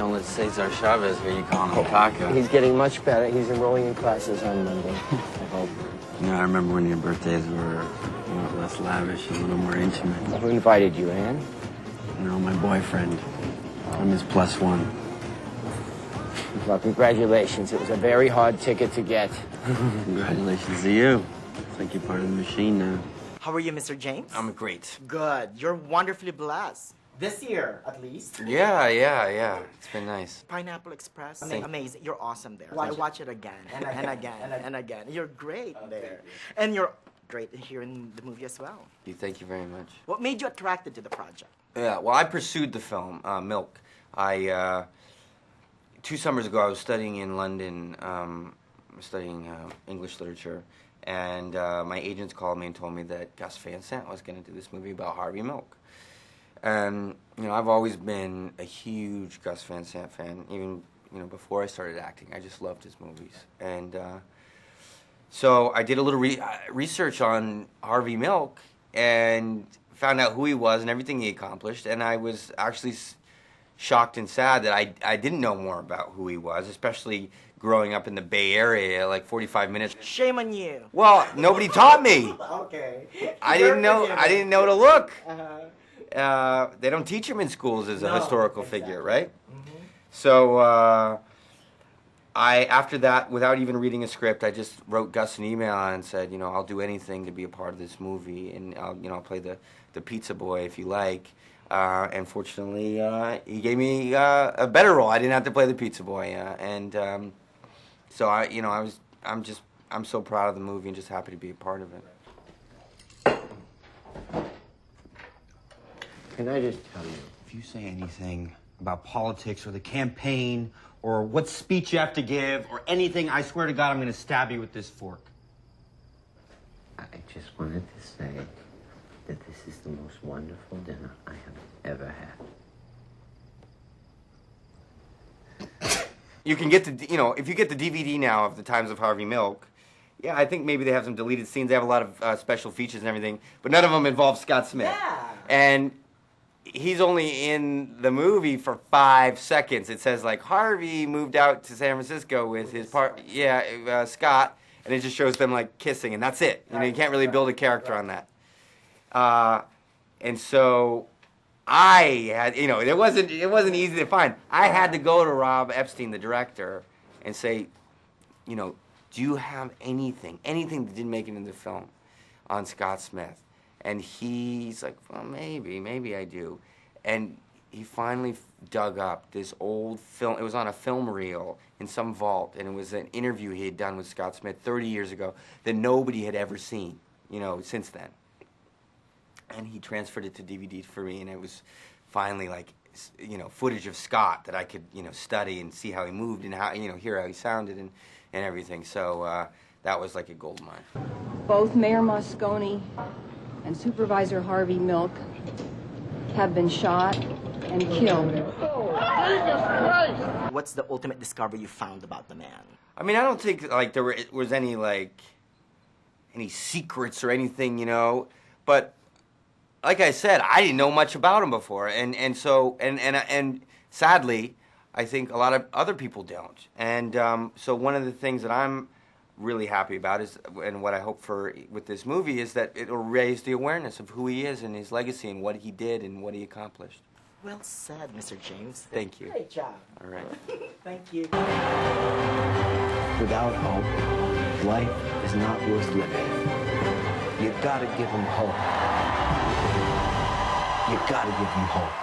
Don't let Cesar Chavez hear you calling him Taco. He's getting much better. He's enrolling in classes on Monday, I hope. You know, I remember when your birthdays were less lavish and a little more intimate. Who invited you, Ann? No, my boyfriend. I'm his plus one. Well, congratulations. It was a very hard ticket to get. Congratulations to you. It's like you're part of the machine now. How are you, Mr. James? I'm great. Good. You're wonderfully blessed. This year, at least. Yeah. It's been nice. Pineapple Express. Amazing. You're awesome there. I watch it again and again and again. You're great there. And you're great here in the movie as well. Thank you very much. What made you attracted to the project? Yeah, well, I pursued the film, Milk. 2 summers ago, I was studying in London, studying English literature, and my agents called me and told me that Gus Van Sant was going to do this movie about Harvey Milk. And, you know, I've always been a huge Gus Van Sant fan, even, you know, before I started acting. I just loved his movies. And so I did a little research on Harvey Milk and found out who he was and everything he accomplished, and I was actually shocked and sad that I didn't know more about who he was, especially growing up in the Bay Area, like 45 minutes. Shame on you. Well, nobody taught me. Okay. I didn't know to look. They don't teach him in schools as a historical figure, right? Mm-hmm. So after that, without even reading a script, I just wrote Gus an email and said, you know, I'll do anything to be a part of this movie, and I'll play the pizza boy if you like. And fortunately, he gave me a better role. I didn't have to play the pizza boy, so I'm so proud of the movie and just happy to be a part of it. Can I just tell you? If you say anything about politics or the campaign or what speech you have to give or anything, I swear to God, I'm going to stab you with this fork. I just wanted to say that this is the most wonderful dinner I have ever had. You can get if you get the DVD now of the Times of Harvey Milk, yeah, I think maybe they have some deleted scenes. They have a lot of special features and everything, but none of them involve Scott Smith. Yeah. And he's only in the movie for 5 seconds. It says, like, Harvey moved out to San Francisco with his Scott, and it just shows them, like, kissing, and that's it. You know, you can't really build a character on that. And so I had, you know, it wasn't easy to find. I had to go to Rob Epstein, the director, and say, you know, do you have anything that didn't make it into the film on Scott Smith? And he's like, well, maybe I do. And he finally dug up this old film. It was on a film reel in some vault, and it was an interview he had done with Scott Smith 30 years ago that nobody had ever seen, you know, since then. And he transferred it to DVD for me, and it was finally, like, you know, footage of Scott that I could, you know, study and see how he moved and how, you know, hear how he sounded and everything. So that was like a gold mine. Both Mayor Moscone and Supervisor Harvey Milk have been shot and killed. What's the ultimate discovery you found about the man? I mean, I don't think, like, there was any secrets or anything, you know, but like I said, I didn't know much about him before, and so sadly, I think a lot of other people don't. And so one of the things that I'm really happy about is, and what I hope for with this movie, is that it'll raise the awareness of who he is and his legacy and what he did and what he accomplished. Well said, Mr. James. Thank you. Great job. All right. Thank you. Without hope, life is not worth living. You gotta give him hope. You gotta give him hope.